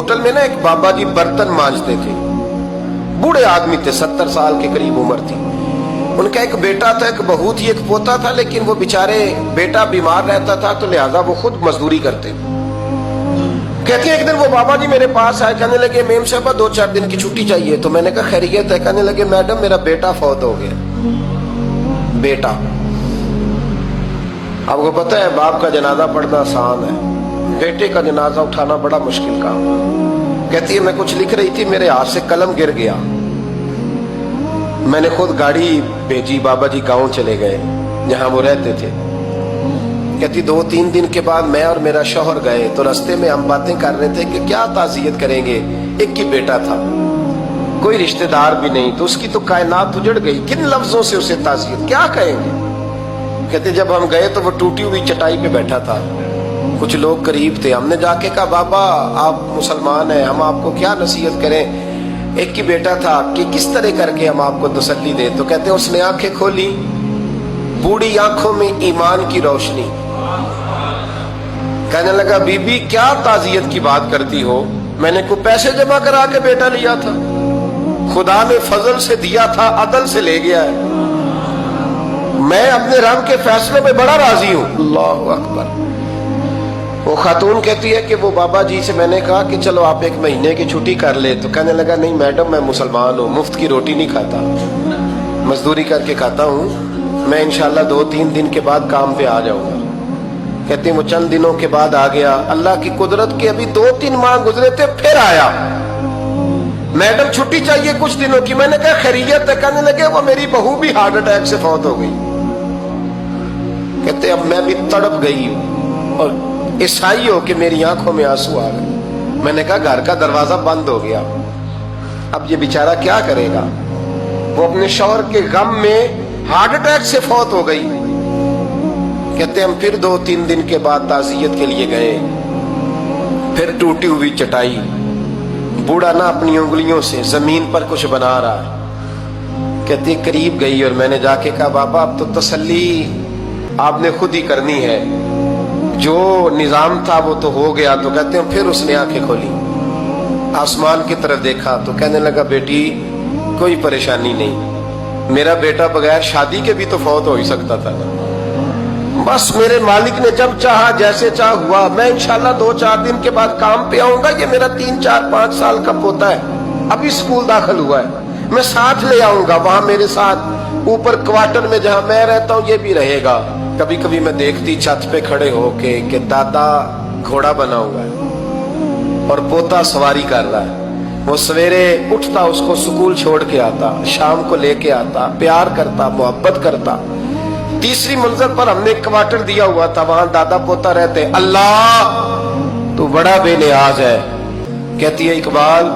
Hotel میں نا ایک بابا جی برتن مانجتے تھے، بوڑھے آدمی تھے، 70 سال کے قریب عمر تھی. ان کا ایک بیٹا تھا، ایک بہو تھی، ایک پوتا تھا، لیکن وہ بیچارے بیٹا بیمار رہتا تھا تو لہذا وہ خود مزدوری کرتے. کہتے ہیں ایک دن وہ بابا جی میرے پاس آئے، کہنے لگے میم صاحبہ 2-4 دن کی چھٹی چاہیے. تو میں نے کہا خیریت ہے؟ کہنے لگے میڈم میرا بیٹا فوت ہو گیا. بیٹا، آپ کو پتہ ہے باپ کا جنازہ پڑھنا آسان ہے، بیٹے کا جنازہ اٹھانا بڑا مشکل کام. کہتی ہے میں کچھ لکھ رہی تھی، میرے ہاتھ سے قلم گر گیا، میں نے خود گاڑی بھیجی، بابا جی گاؤں چلے گئے جہاں وہ رہتے تھے. کہتی 2-3 دن کے بعد میں اور میرا شوہر گئے تو رستے میں ہم باتیں کر رہے تھے کہ کیا تعزیت کریں گے، ایک ہی بیٹا تھا، کوئی رشتہ دار بھی نہیں، تو اس کی تو کائنات اجڑ گئی، کن لفظوں سے اسے تعزیت کیا کہیں گے. کہتے جب ہم گئے تو وہ ٹوٹی ہوئی چٹائی پہ بیٹھا تھا، کچھ لوگ قریب تھے. ہم نے جا کے کہا بابا آپ مسلمان ہیں، ہم آپ کو کیا نصیحت کریں، ایک ہی بیٹا تھا، کہ کس طرح کر کے ہم آپ کو تسلی دیں. تو کہتے ہیں اس نے آنکھیں کھولی، بوڑھی آنکھوں میں ایمان کی روشنی. کہنے لگا بی بی کیا تعزیت کی بات کرتی ہو، میں نے کوئی پیسے جمع کرا کے بیٹا لیا تھا، خدا نے فضل سے دیا تھا، عدل سے لے گیا ہے، میں اپنے رب کے فیصلے میں بڑا راضی ہوں. اللہ اکبر. وہ خاتون کہتی ہے کہ وہ بابا جی سے میں نے کہا کہ چلو آپ 1 مہینے کی چھٹی کر لے. تو کہنے لگا نہیں میڈم میں مسلمان ہوں، مفت کی روٹی نہیں کھاتا، مزدوری کر کے کھاتا ہوں، میں انشاءاللہ 2-3 دن کے بعد کام پہ آ جاؤں گا. کہتے ہیں وہ چند دنوں کے بعد آ گیا. اللہ کی قدرت کے ابھی 2-3 ماہ گزرے تھے پھر آیا، میڈم چھٹی چاہیے کچھ دنوں کی. میں نے کہا خیریت ہے؟ کہنے لگے وہ میری بہو بھی ہارٹ اٹیک سے فوت ہو گئی. کہتے اب میں بھی تڑپ گئی ہوں اور عیسائی ہو کہ میری آنکھوں میں آنسو آ گئے. میں نے کہا گھر کا دروازہ بند ہو گیا، اب یہ بیچارہ کیا کرے گا. وہ اپنے شوہر کے غم میں ہارٹ اٹیک سے فوت ہو گئی. کہتے ہم پھر 2-3 دن کے بعد تعزیت کے لیے گئے، پھر ٹوٹی ہوئی چٹائی، بوڑھا نہ اپنی انگلیوں سے زمین پر کچھ بنا رہا ہے. کہتے قریب گئی اور میں نے جا کے کہا بابا اب تو تسلی آپ نے خود ہی کرنی ہے، جو نظام تھا وہ تو ہو گیا. تو کہتے ہیں پھر اس نے آنکھیں کھولی، آسمان کی طرف دیکھا تو کہنے لگا بیٹی کوئی پریشانی نہیں، میرا بیٹا بغیر شادی کے بھی تو فوت ہو ہی سکتا تھا نا، بس میرے مالک نے جب چاہا جیسے چاہ ہوا. میں انشاءاللہ 2-4 دن کے بعد کام پہ آؤں گا. یہ میرا 3-4-5 سال کا پوتا ہے، ابھی اسکول داخل ہوا ہے، میں ساتھ لے آؤں گا، وہاں میرے ساتھ اوپر کوارٹر میں جہاں میں رہتا ہوں یہ بھی رہے گا. کبھی کبھی میں دیکھتی چھت پہ کھڑے ہو کے کہ دادا گھوڑا بنا ہوا ہے اور پوتا سواری کر رہا ہے. وہ سویرے اٹھتا اس کو سکول چھوڑ کے آتا، شام کو لے کے آتا، پیار کرتا، محبت کرتا. 3ری منزل پر ہم نے کوارٹر دیا ہوا تھا، وہاں دادا پوتا رہتے. اللہ تو بڑا بے نیاز ہے. کہتی ہے اقبال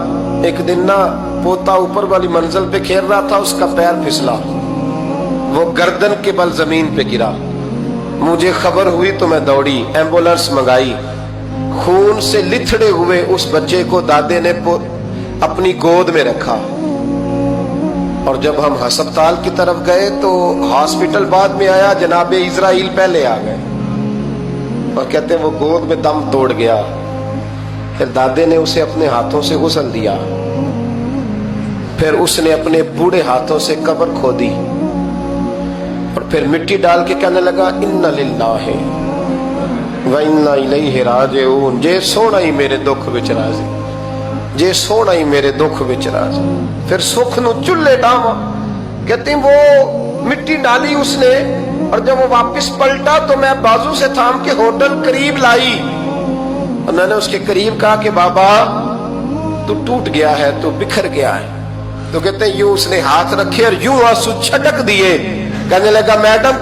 ایک دن نا پوتا اوپر والی منزل پہ کھیل رہا تھا، اس کا پیر پھسلا، وہ گردن کے بل زمین پہ گرا. مجھے خبر ہوئی تو میں دوڑی، ایمبولینس منگائی. خون سے لتھڑے ہوئے اس بچے کو دادے نے اپنی گود میں رکھا. اور جب ہم ہسپتال کی طرف گئے تو ہاسپٹل بعد میں آیا، جناب اسرائیل پہلے آ گئے اور کہتے ہیں وہ گود میں دم توڑ گیا. پھر دادے نے اسے اپنے ہاتھوں سے غسل دیا، پھر اس نے اپنے بوڑھے ہاتھوں سے قبر کھودی اور پھر مٹی ڈال کے کہنے لگا انا للہ و انا الیہ راجعون. جے سونا ہی میرے دکھ وچ راضی، جے سونا ہی میرے دکھ وچ راضی. پھر سکھ نو چلے ڈاواں. کہتے ہیں وہ مٹی ڈالی اس نے اور جب وہ واپس پلٹا تو میں بازو سے تھام کے ہوٹل قریب لائی اور میں نے اس کے قریب کہا کہ بابا تو ٹوٹ گیا ہے، تو بکھر گیا ہے. تو کہتے ہیں یوں اس نے ہاتھ رکھے اور یوں آنسو چھٹک دیے. کہنے لگا میڈم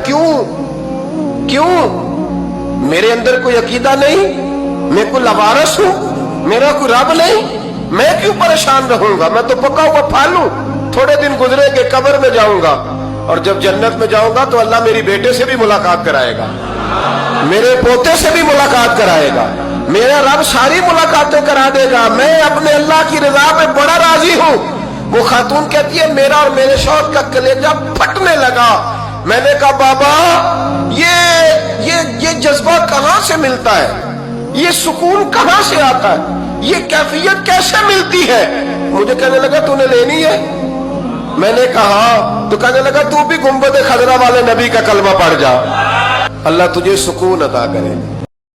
کیوں میرے اندر کوئی عقیدہ نہیں، میں کوئی لوارث ہوں، میرا کوئی رب نہیں، میں کیوں پریشان رہوں گا، میں تو پکا ہوا پھل ہوں. تھوڑے دن گزرے کہ قبر میں جاؤں گا اور جب جنت میں جاؤں گا تو اللہ میری بیٹے سے بھی ملاقات کرائے گا، میرے پوتے سے بھی ملاقات کرائے گا، میرا رب ساری ملاقاتیں کرا دے گا. میں اپنے اللہ کی رضا پہ بڑا راضی ہوں. وہ خاتون کہتی ہے میرا اور میرے شوہر کا کلیجہ پھٹنے لگا. میں نے کہا بابا یہ جذبہ کہاں سے ملتا ہے، یہ سکون کہاں سے آتا ہے، یہ کیفیت کیسے ملتی ہے؟ مجھے کہنے لگا تُونے لینی ہے؟ میں نے کہا تو کہنے لگا تو بھی گنبد خضرا والے نبی کا کلمہ پڑھ جا، اللہ تجھے سکون عطا کرے۔